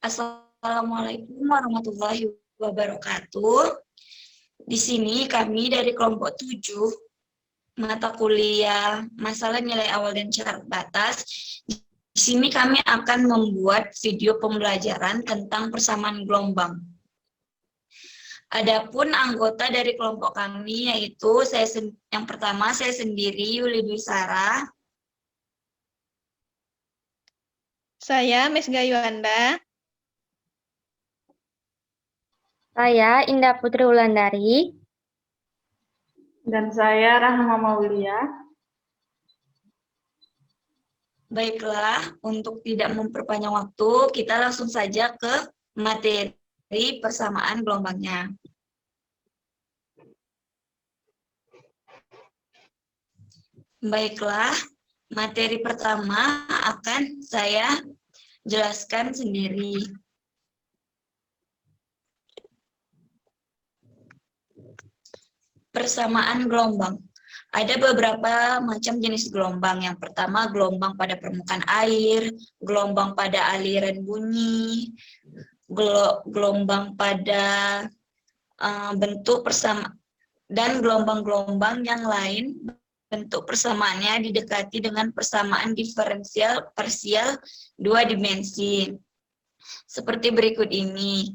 Assalamualaikum warahmatullahi wabarakatuh. Di sini kami dari kelompok 7, mata kuliah masalah nilai awal dan syarat batas. Di sini kami akan membuat video pembelajaran tentang persamaan gelombang. Adapun anggota dari kelompok kami yaitu yang pertama saya sendiri, Yuli Dwi Sarah. Saya Miss Gayuanda. Saya Indah Putri Wulandari. Dan saya Rahma Maulia. Baiklah, untuk tidak memperpanjang waktu, kita langsung saja ke materi persamaan gelombangnya. Baiklah, materi pertama akan saya jelaskan sendiri. Persamaan gelombang. Ada beberapa macam jenis gelombang. Yang pertama, gelombang pada permukaan air, gelombang pada aliran bunyi, gelombang pada bentuk persamaan, dan gelombang-gelombang yang lain bentuk persamaannya didekati dengan persamaan diferensial parsial dua dimensi. Seperti berikut ini.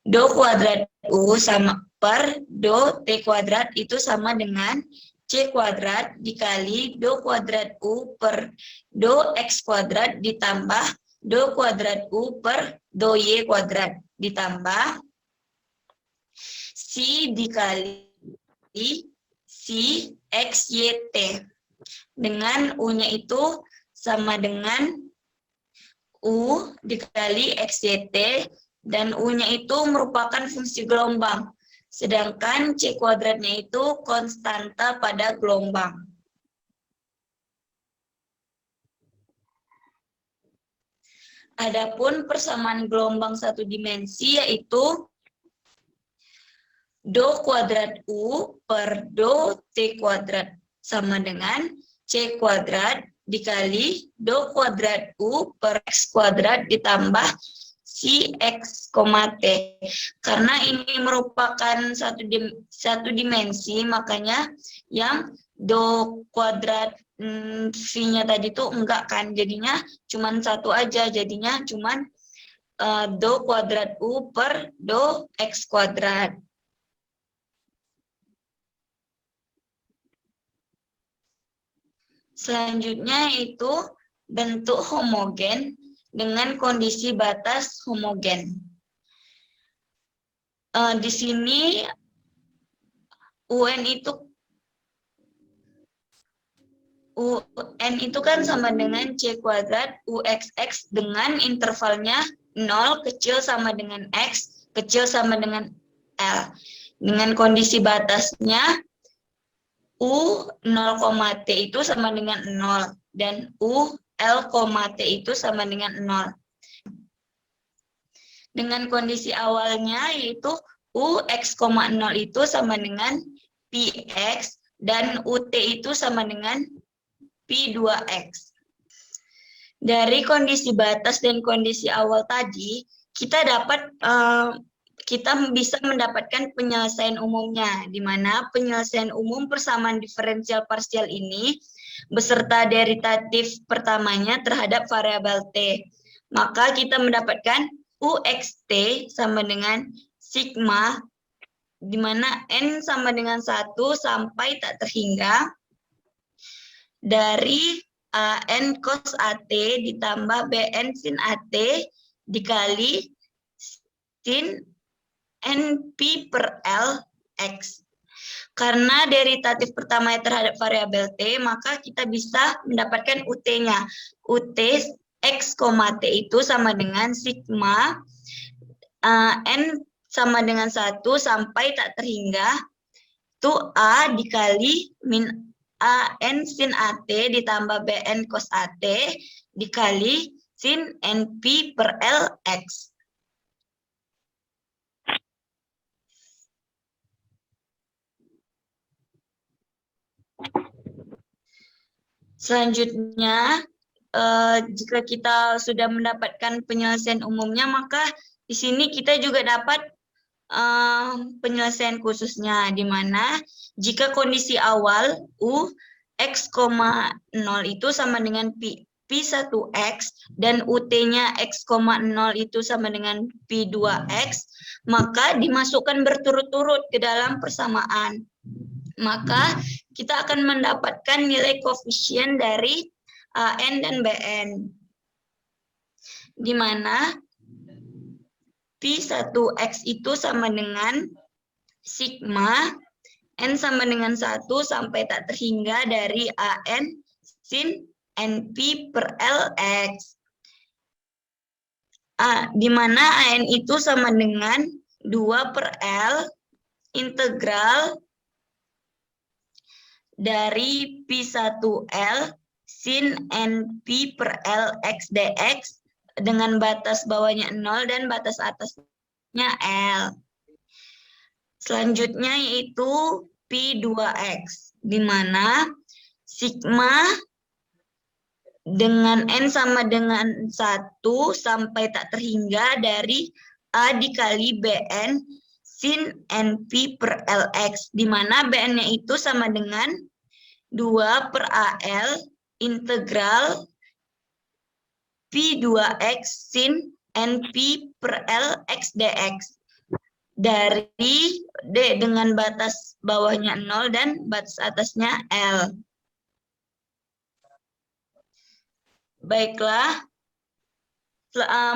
Do kuadrat U sama per do T kuadrat itu sama dengan C kuadrat dikali do kuadrat U per do X kuadrat ditambah do kuadrat U per do Y kuadrat ditambah C dikali Si X, Y, T. Dengan U-nya itu sama dengan U dikali X, Y, T, dan U-nya itu merupakan fungsi gelombang. Sedangkan C kuadratnya itu konstanta pada gelombang. Adapun persamaan gelombang satu dimensi yaitu do kuadrat U per do T kuadrat sama dengan C kuadrat dikali do kuadrat U per X kuadrat ditambah si X, T. Karena ini merupakan satu dimensi, makanya yang do kuadrat V-nya tadi tuh enggak kan, jadinya cuman satu aja, jadinya cuman do kuadrat U per do X kuadrat. Selanjutnya itu bentuk homogen dengan kondisi batas homogen. Di sini UN itu kan sama dengan C kuadrat UXX dengan intervalnya 0 kecil sama dengan X, kecil sama dengan L. Dengan kondisi batasnya U 0, T itu sama dengan 0 dan U L, T itu sama dengan 0. Dengan kondisi awalnya yaitu U X, 0 itu sama dengan PX dan UT itu sama dengan P2X. Dari kondisi batas dan kondisi awal tadi, kita bisa mendapatkan penyelesaian umumnya, di mana penyelesaian umum persamaan diferensial parsial ini beserta deritatif pertamanya terhadap variabel T. Maka kita mendapatkan UXT sama dengan sigma, di mana N sama dengan 1 sampai tak terhingga, dari N cos AT ditambah BN sin AT dikali sin NP per L X. Karena deritatif pertama terhadap variabel T, maka kita bisa mendapatkan UT-nya. UT X, T itu sama dengan sigma N sama dengan 1 sampai tak terhingga itu A dikali min AN sin AT ditambah BN cos AT dikali sin NP per L X. Selanjutnya, jika kita sudah mendapatkan penyelesaian umumnya, maka di sini kita juga dapat penyelesaian khususnya, di mana jika kondisi awal U X, 0 itu sama dengan P1X dan UT-nya X, 0 itu sama dengan P2X, maka dimasukkan berturut-turut ke dalam persamaan. Maka kita akan mendapatkan nilai koefisien dari AN dan BN, di mana P1X itu sama dengan sigma N sama dengan 1 sampai tak terhingga dari AN sin NP per LX. Di mana AN itu sama dengan 2 per L integral dari P1L sin NP per LX dx dengan batas bawahnya 0 dan batas atasnya L. Selanjutnya yaitu P2X, di mana sigma dengan N sama dengan 1 sampai tak terhingga dari A dikali BN sin NP per LX, di mana BN-nya itu sama dengan 2 per AL integral P2X sin NP per LX dx dari D dengan batas bawahnya 0 dan batas atasnya L. Baiklah,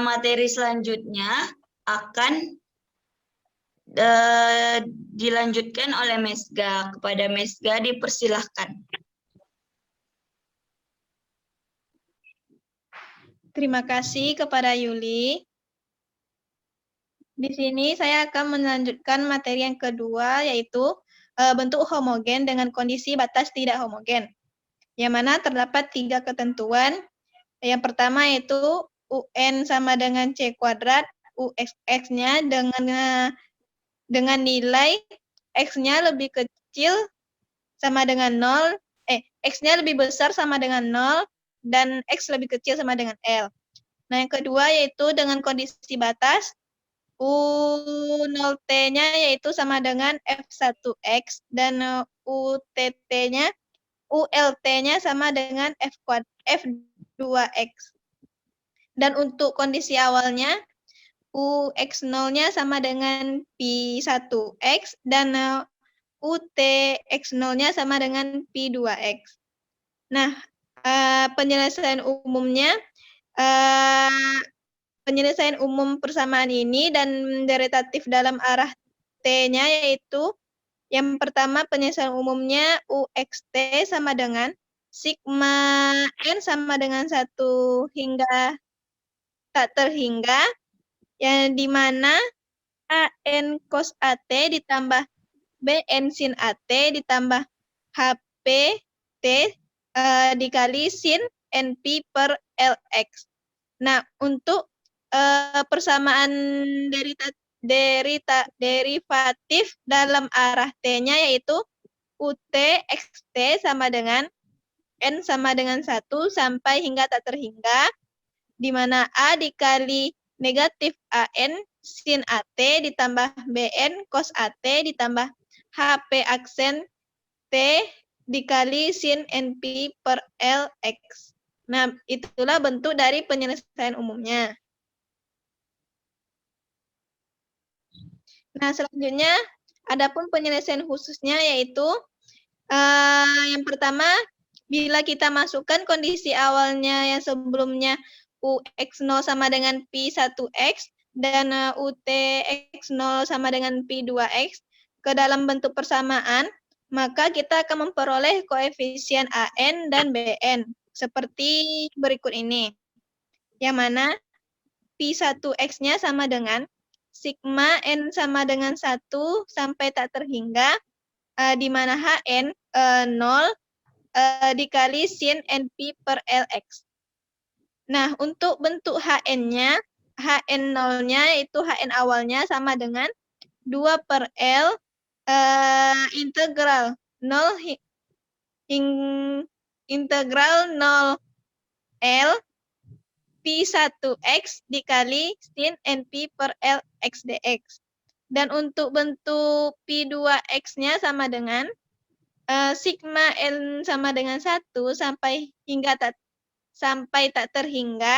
materi selanjutnya akan dilanjutkan oleh Mesga. Kepada Mesga dipersilahkan. Terima kasih kepada Yuli. Di sini saya akan melanjutkan materi yang kedua, yaitu bentuk homogen dengan kondisi batas tidak homogen, yang mana terdapat 3 ketentuan. Yang pertama yaitu UN sama dengan C kuadrat, UXX-nya dengan nilai X-nya lebih kecil sama dengan 0, X-nya lebih besar sama dengan 0, dan X lebih kecil sama dengan L. Nah, yang kedua yaitu dengan kondisi batas, U0T-nya yaitu sama dengan F1X, dan ULT-nya sama dengan F2X. Dan untuk kondisi awalnya, UX0-nya sama dengan P1X, dan UTX0-nya sama dengan P2X. Nah, penyelesaian umumnya, penyelesaian umum persamaan ini dan deritatif dalam arah T-nya yaitu yang pertama penyelesaian umumnya UXT sama dengan sigma N sama dengan 1 hingga tak terhingga, yang dimana AN cos AT ditambah BN sin AT ditambah HP T dikali sin NP per LX. Nah, untuk persamaan derivatif dalam arah T-nya yaitu UT XT sama dengan N sama dengan 1 sampai hingga tak terhingga, di mana A dikali negatif AN sin AT ditambah BN cos AT ditambah HP aksen T dikali sin NP per LX. Nah, itulah bentuk dari penyelesaian umumnya. Nah, selanjutnya, adapun penyelesaian khususnya yaitu yang pertama, bila kita masukkan kondisi awalnya yang sebelumnya UX0 sama dengan P1X dan UTX0 sama dengan P2X ke dalam bentuk persamaan, maka kita akan memperoleh koefisien AN dan BN seperti berikut ini. Yang mana P1X-nya sama dengan sigma N sama dengan 1 sampai tak terhingga, di mana HN 0 dikali sin NP per LX. Nah, untuk bentuk HN-nya, HN 0-nya itu HN awalnya sama dengan 2 per L integral 0 L P1X dikali sin NP per L X dx. Dan untuk bentuk P2X-nya sama dengan sigma N sama dengan 1 sampai tak terhingga,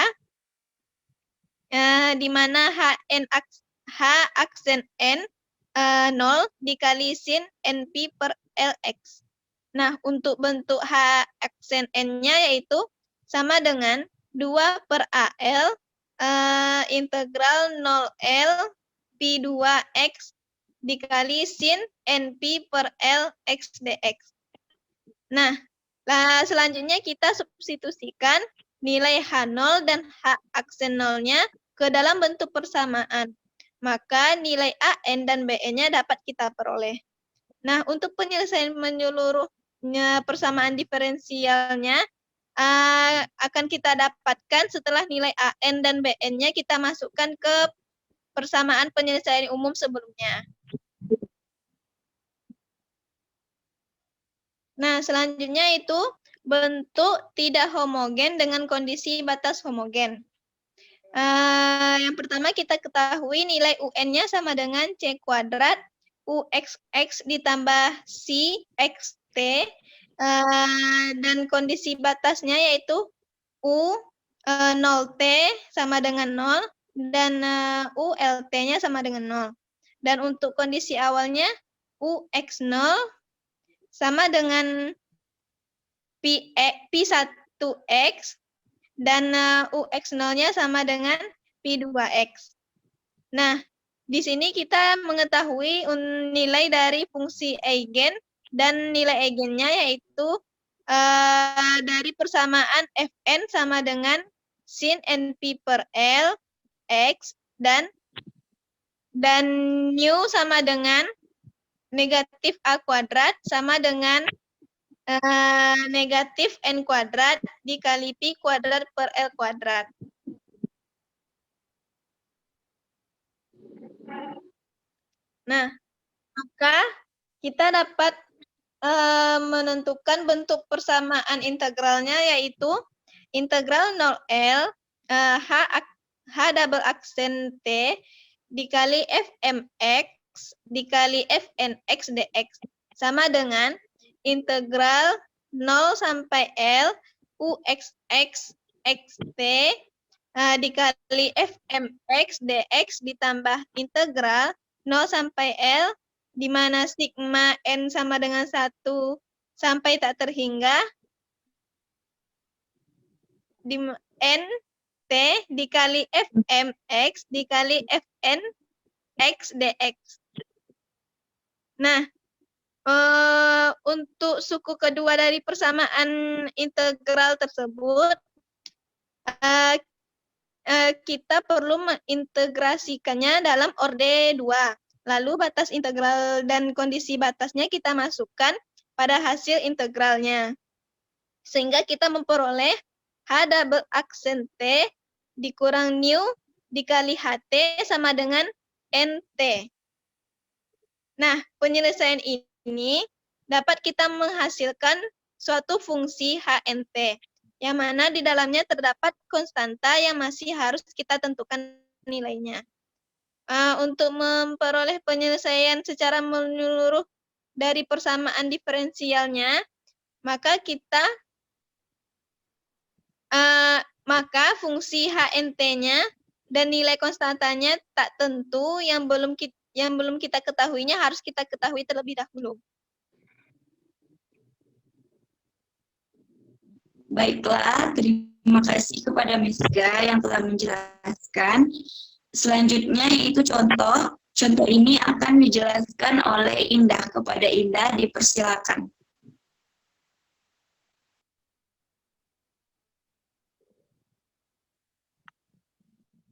di mana H aksen N 0 dikali sin NP per LX. Nah, untuk bentuk H aksen N-nya yaitu sama dengan 2 per AL integral 0L P2X dikali sin NP per L X dx. Nah, selanjutnya kita substitusikan nilai H0 dan H aksen 0-nya ke dalam bentuk persamaan. Maka nilai AN dan BN-nya dapat kita peroleh. Nah, untuk penyelesaian menyeluruhnya persamaan diferensialnya akan kita dapatkan setelah nilai AN dan BN-nya kita masukkan ke persamaan penyelesaian umum sebelumnya. Nah, selanjutnya itu bentuk tidak homogen dengan kondisi batas homogen. Yang pertama kita ketahui nilai UN-nya sama dengan C kuadrat UXX ditambah C XT dan kondisi batasnya yaitu U 0T sama dengan 0 dan U LT-nya sama dengan 0. Dan untuk kondisi awalnya UX0 sama dengan P1X dan UX0-nya sama dengan P2X. Nah, di sini kita mengetahui nilai dari fungsi eigen dan nilai eigennya yaitu dari persamaan Fn sama dengan sin NP per L X dan nu sama dengan negatif A kuadrat sama dengan negatif N kuadrat dikali Pi kuadrat per L kuadrat. Nah, maka kita dapat menentukan bentuk persamaan integralnya yaitu integral 0L H double aksen T dikali Fmx dikali Fnx dx sama dengan integral 0 sampai L UXX XT dikali Fmx dx ditambah integral 0 sampai L di mana sigma N sama dengan 1 sampai tak terhingga di N T dikali Fmx dikali Fn X dx. Nah, untuk suku kedua dari persamaan integral tersebut, kita perlu mengintegrasikannya dalam orde 2. Lalu batas integral dan kondisi batasnya kita masukkan pada hasil integralnya. Sehingga kita memperoleh H double aksen T dikurang nu dikali HT sama dengan NT. Nah, penyelesaian ini dapat kita menghasilkan suatu fungsi HNT, yang mana di dalamnya terdapat konstanta yang masih harus kita tentukan nilainya. Untuk memperoleh penyelesaian secara menyeluruh dari persamaan diferensialnya, maka fungsi HNT-nya dan nilai konstantanya tak tentu yang belum kita ketahuinya harus kita ketahui terlebih dahulu. Baiklah, terima kasih kepada Misga yang telah menjelaskan. Selanjutnya yaitu contoh. Contoh ini akan dijelaskan oleh Indah. Kepada Indah dipersilakan.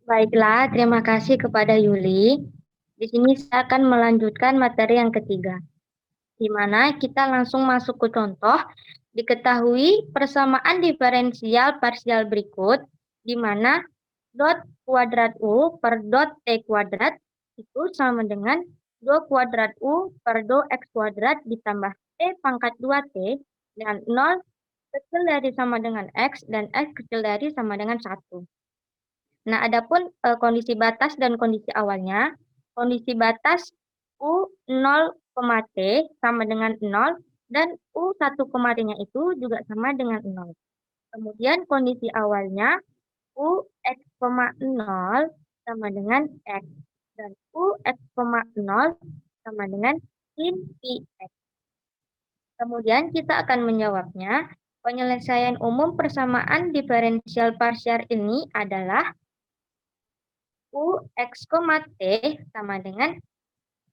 Baiklah, terima kasih kepada Yuli. Di sini saya akan melanjutkan materi yang ketiga, di mana kita langsung masuk ke contoh. Diketahui persamaan diferensial parsial berikut, di mana dot kuadrat U per dot T kuadrat itu sama dengan 2 kuadrat U per 2X kuadrat ditambah T pangkat 2T dan 0 kecil dari sama dengan X dan X kecil dari sama dengan 1. Nah, adapun kondisi batas dan kondisi awalnya, kondisi batas U0, T sama dengan 0 dan U1, T-nya itu juga sama dengan 0. Kemudian kondisi awalnya UX, 0 sama dengan X dan UX, 0 sama dengan sin Px. Kemudian kita akan menjawabnya. Penyelesaian umum persamaan diferensial parsial ini adalah UX, T sama dengan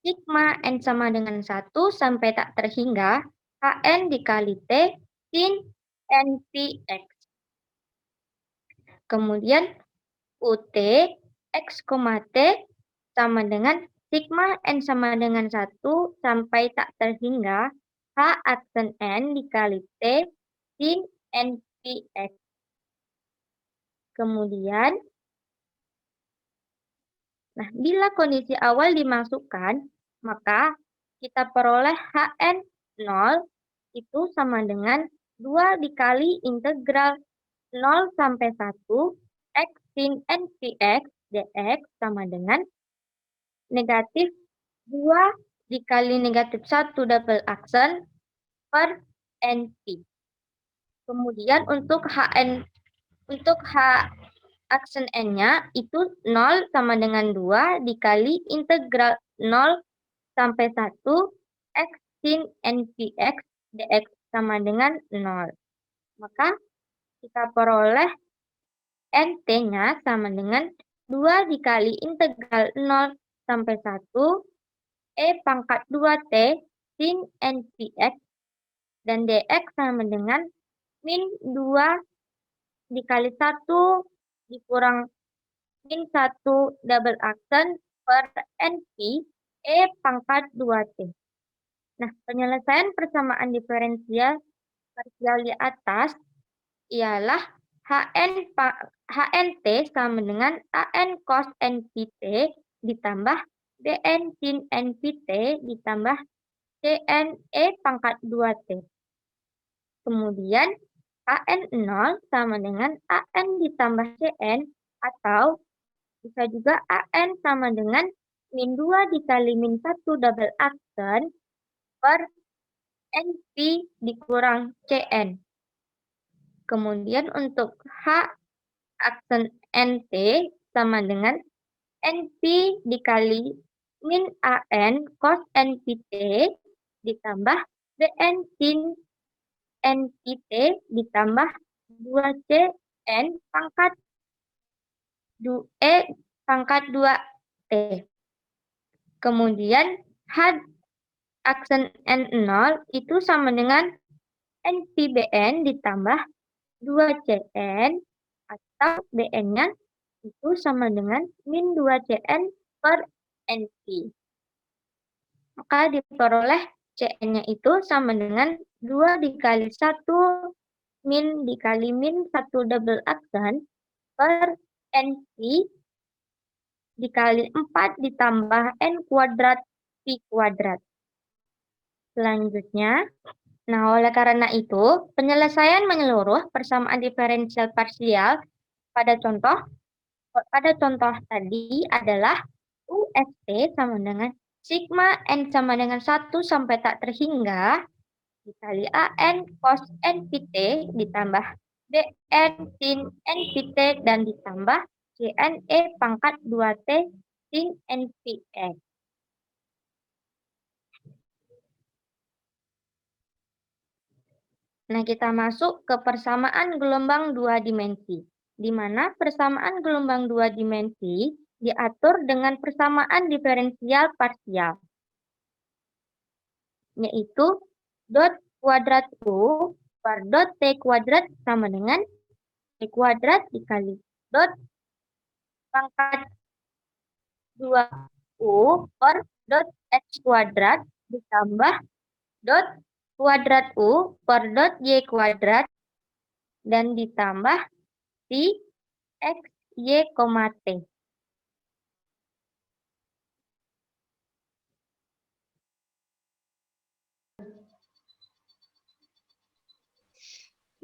sigma N sama dengan 1 sampai tak terhingga Hn dikali T sin NPX. Kemudian UT X, T sama dengan sigma N sama dengan 1 sampai tak terhingga H aksen N dikali T sin NPX. Kemudian, nah, bila kondisi awal dimasukkan, maka kita peroleh Hn 0 itu sama dengan 2 dikali integral 0 sampai 1 X sin NPX dx sama dengan negatif 2 dikali negatif 1 double aksen per NP. Kemudian untuk H aksen N-nya itu 0 sama dengan 2 dikali integral 0 sampai 1 X sin NPX dx sama dengan 0. Maka kita peroleh NT-nya sama dengan 2 dikali integral 0 sampai 1 E pangkat 2T sin NPX dan dx sama dengan min 2 dikali 1 dikurang min 1 double aksen per NP E pangkat 2T. Nah, penyelesaian persamaan diferensial parsial di atas ialah HNT sama dengan AN cos NPT ditambah BN sin NPT ditambah CN E pangkat 2T. Kemudian AN 0 sama dengan AN ditambah CN atau bisa juga AN sama dengan min 2 dikali min 1 double aksen per NP dikurang CN. Kemudian untuk H aksen NT sama dengan NP dikali min AN cos NPT ditambah BN sin NPT ditambah 2CN pangkat 2E pangkat 2T. Kemudian H aksen N0 itu sama dengan NPBN ditambah 2CN atau BN-nya itu sama dengan min 2CN per NP. Maka diperoleh CN-nya itu sama dengan 2 dikali 1 min dikali min 1 double aksen per NP dikali 4 ditambah N kuadrat P kuadrat. Selanjutnya, nah oleh karena itu, penyelesaian menyeluruh persamaan diferensial parsial pada contoh tadi adalah UST sama dengan sigma N sama dengan 1 sampai tak terhingga dikali AN cos NPT ditambah BN sin NPT dan ditambah CNE pangkat 2T sin NPX. Nah, kita masuk ke persamaan gelombang 2 dimensi, di mana persamaan gelombang 2 dimensi diatur dengan persamaan diferensial parsial, yaitu dot kuadrat U per dot T kuadrat sama dengan T kuadrat dikali dot pangkat 2U per dot X kuadrat ditambah dot kuadrat U per dot Y kuadrat dan ditambah si X, Y, T.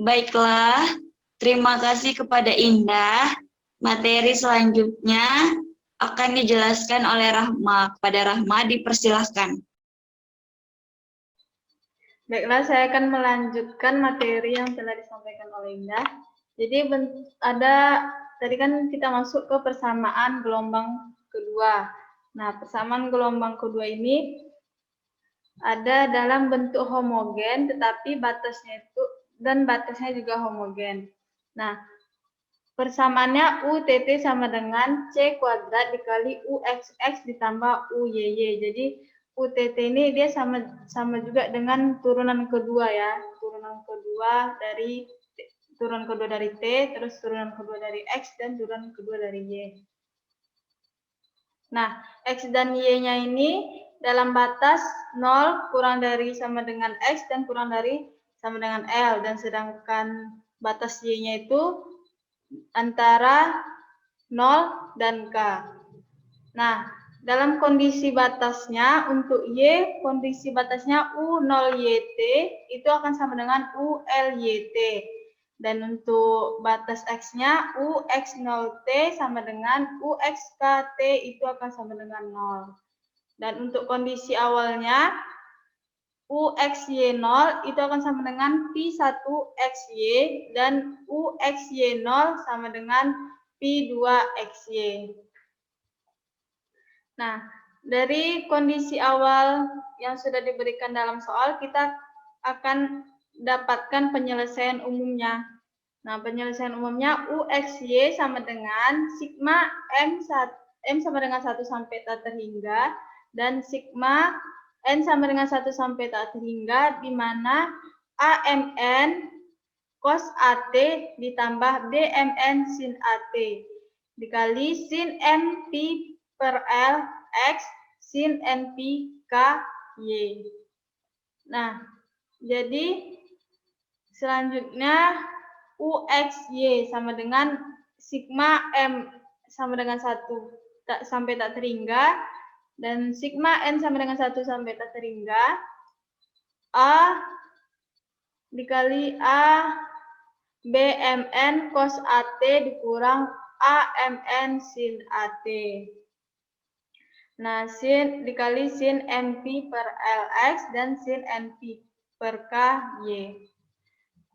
Baiklah, terima kasih kepada Indah. Materi selanjutnya akan dijelaskan oleh Rahma. Kepada Rahma dipersilahkan. Baiklah, saya akan melanjutkan materi yang telah disampaikan oleh Indah. Jadi tadi kan kita masuk ke persamaan gelombang kedua. Nah, persamaan gelombang kedua ini ada dalam bentuk homogen, tetapi batasnya juga homogen. Nah, persamaannya UTT sama dengan C kuadrat dikali UXX ditambah UYY. Jadi UTT ini dia sama juga dengan turunan kedua ya. Turunan kedua dari T, terus turunan kedua dari X, dan turunan kedua dari Y. Nah, X dan Y-nya ini dalam batas 0 kurang dari sama dengan X dan kurang dari sama dengan L. Dan sedangkan batas Y-nya itu antara 0 dan K. Nah, dalam kondisi batasnya untuk Y, kondisi batasnya U0YT itu akan sama dengan ULYT. Dan untuk batas X-nya UX0T sama dengan UXKT itu akan sama dengan 0. Dan untuk kondisi awalnya UXY0 itu akan sama dengan P1XY dan UXY0 sama dengan P2XY. Nah, dari kondisi awal yang sudah diberikan dalam soal, kita akan dapatkan penyelesaian umumnya. Nah, penyelesaian umumnya UXY sama dengan sigma M sama dengan 1 sampai tak terhingga, dan sigma N sama dengan 1 sampai tak terhingga, di mana AMN cos AT ditambah BMN sin AT dikali sin NP per L X sin NP K Y. Nah, jadi selanjutnya UXY sama dengan sigma M sama dengan 1 sampai tak terhingga, dan sigma N sama dengan 1 sampai tak terhingga, A dikali A BMN cos AT dikurang AMN sin AT. Nah, sin dikali sin NP per LX dan sin NP per KY.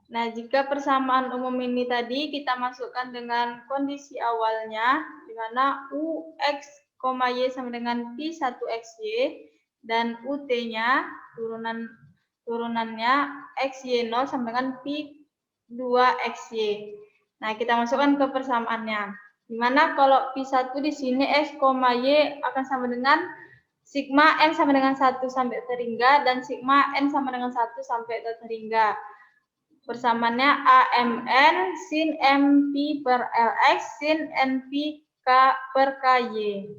Nah, jika persamaan umum ini tadi kita masukkan dengan kondisi awalnya, di mana UX, Y sama dengan P1XY, dan UT-nya, turunannya XY0 sama dengan P2XY. Nah, kita masukkan ke persamaannya. Dimana kalau P1 di sini X, Y akan sama dengan sigma N sama dengan 1 sampai terhingga dan sigma N sama dengan 1 sampai terhingga. Persamaannya AMN sin MP per LX sin NP per KY.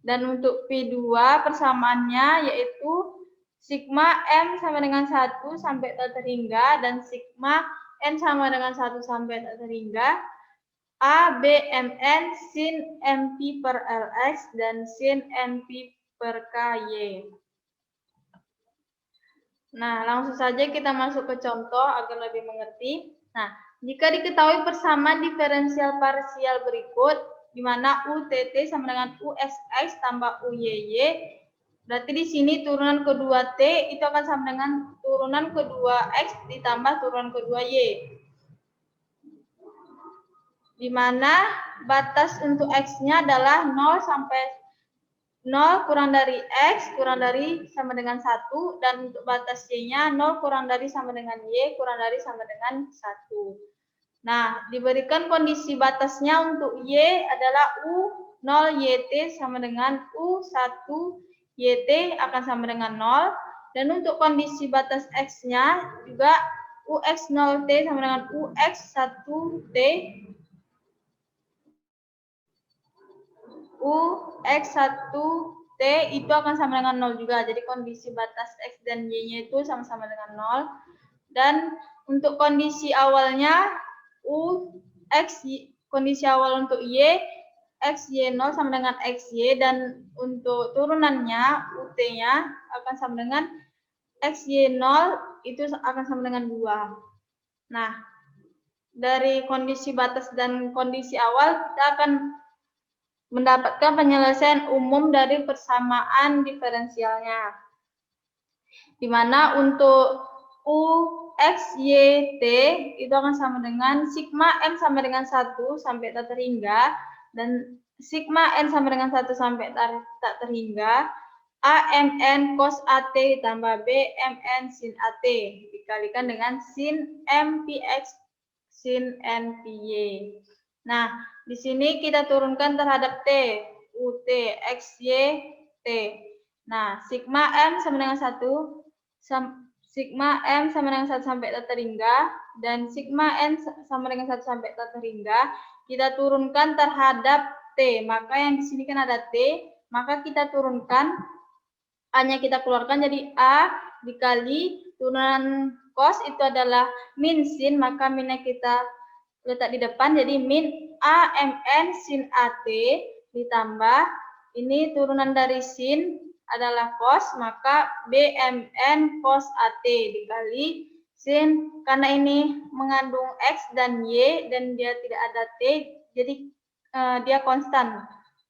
Dan untuk P2 persamaannya yaitu sigma M sama dengan 1 sampai terhingga dan sigma N sama dengan 1 sampai terhingga A BMN sin MP per LX dan sin NP per KY. Nah, langsung saja kita masuk ke contoh agar lebih mengerti. Nah, jika diketahui persamaan diferensial parsial berikut, di mana UTT sama dengan USX tambah UYY, berarti di sini turunan kedua T itu akan sama dengan turunan kedua X ditambah turunan kedua Y. Di mana batas untuk X-nya adalah 0 sampai 0 kurang dari X kurang dari sama dengan 1, dan untuk batas Y-nya 0 kurang dari sama dengan Y kurang dari sama dengan 1. Nah, diberikan kondisi batasnya untuk Y adalah U0YT sama dengan U1YT akan sama dengan 0, dan untuk kondisi batas X-nya juga UX0T sama dengan UX1T, UX1T itu akan sama dengan 0 juga. Jadi kondisi batas X dan Y-nya itu sama-sama dengan 0. Dan untuk kondisi awalnya kondisi awal untuk Y, XY0 sama dengan XY, dan untuk turunannya UT-nya akan sama dengan XY0 itu akan sama dengan 2. Nah, dari kondisi batas dan kondisi awal, kita akan mendapatkan penyelesaian umum dari persamaan diferensialnya. Di mana untuk U, X, Y, T itu akan sama dengan sigma M sama dengan 1 sampai tak terhingga, dan sigma N sama dengan 1 sampai tak terhingga, AMN cos AT ditambah BMN sin AT dikalikan dengan sin MPX sin NPY. Nah, di sini kita turunkan terhadap T, UT, XY, T. Nah, sigma M sama dengan 1, sigma M sama dengan 1 sampai tak terhingga, dan sigma N sama dengan 1 sampai tak terhingga, kita turunkan terhadap T. Maka yang di sini kan ada T, maka kita turunkan, A-nya kita keluarkan jadi A dikali turunan cos itu adalah min sin, maka minnya kita letak di depan jadi min AMN sin AT ditambah ini turunan dari sin adalah cos, maka BMN cos AT dikali sin, karena ini mengandung X dan Y dan dia tidak ada T, jadi dia konstan.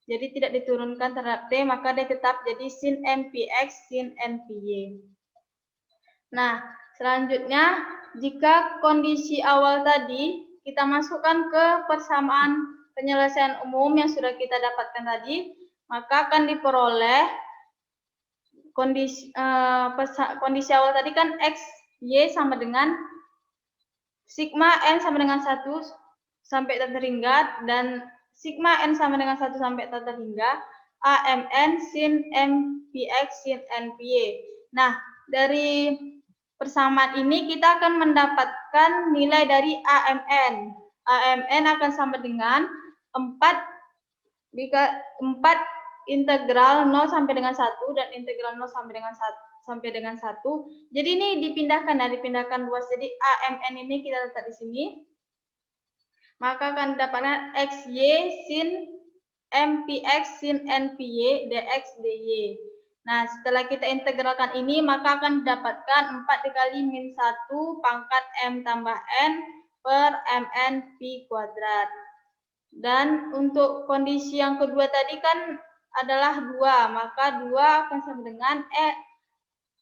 Jadi tidak diturunkan terhadap T, maka dia tetap jadi sin MPX sin NPY. Nah, selanjutnya jika kondisi awal tadi kita masukkan ke persamaan penyelesaian umum yang sudah kita dapatkan tadi, maka akan diperoleh kondisi awal tadi kan X, Y sama dengan sigma N sama dengan 1 sampai tak terhingga, dan sigma N sama dengan 1 sampai tak terhingga, AMN sin MPX sin NPY. Nah, dari persamaan ini kita akan mendapatkan nilai dari AMN. AMN akan sama dengan 4 integral 0 sampai dengan 1 dan integral 0 sampai dengan 1. Jadi ini dipindahkan luas. Jadi AMN ini kita letak di sini. Maka akan dapatkan XY sin MPX sin NPY dx dy. Nah, setelah kita integralkan ini, maka akan didapatkan 4 dikali min 1 pangkat M tambah N per MN Pi kuadrat. Dan untuk kondisi yang kedua tadi kan adalah 2, maka 2 akan sama dengan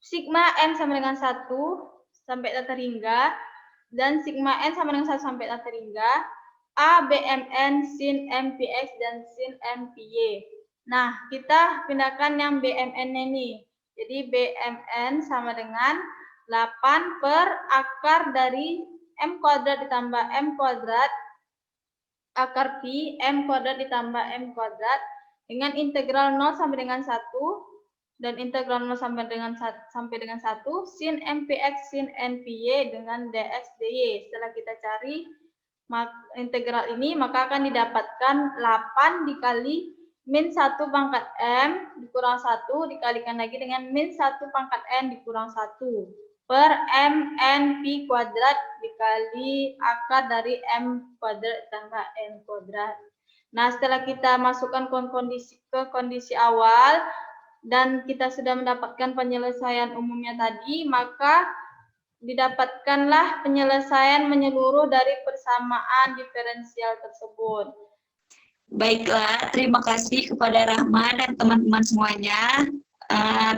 sigma M sama dengan 1 sampai tak terhingga, dan sigma N sama dengan 1 sampai tak terhingga, A, BMN, sin MPX, dan sin MPY. Nah, kita pindahkan yang BMN ini. Jadi BMN sama dengan 8 per akar dari M kuadrat ditambah M kuadrat, akar Pi, M kuadrat ditambah M kuadrat, dengan integral 0 sampai dengan 1, dan integral 0 sampai dengan 1, sin MPX, sin NPY dengan dx dy. Setelah kita cari integral ini, maka akan didapatkan 8 dikali min 1 pangkat M dikurang 1 dikalikan lagi dengan min 1 pangkat N dikurang 1 per MN Pi kuadrat dikali akar dari M kuadrat tambah N kuadrat. Nah, setelah kita masukkan ke kondisi awal dan kita sudah mendapatkan penyelesaian umumnya tadi, maka didapatkanlah penyelesaian menyeluruh dari persamaan diferensial tersebut. Baiklah, terima kasih kepada Rahma dan teman-teman semuanya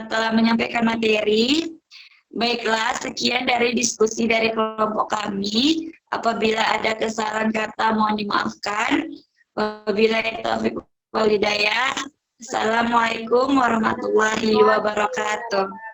telah menyampaikan materi. Baiklah, sekian dari diskusi dari kelompok kami. Apabila ada kesalahan kata, mohon dimaafkan. Wabillahi taufiq wal hidayah. Assalamualaikum warahmatullahi wabarakatuh.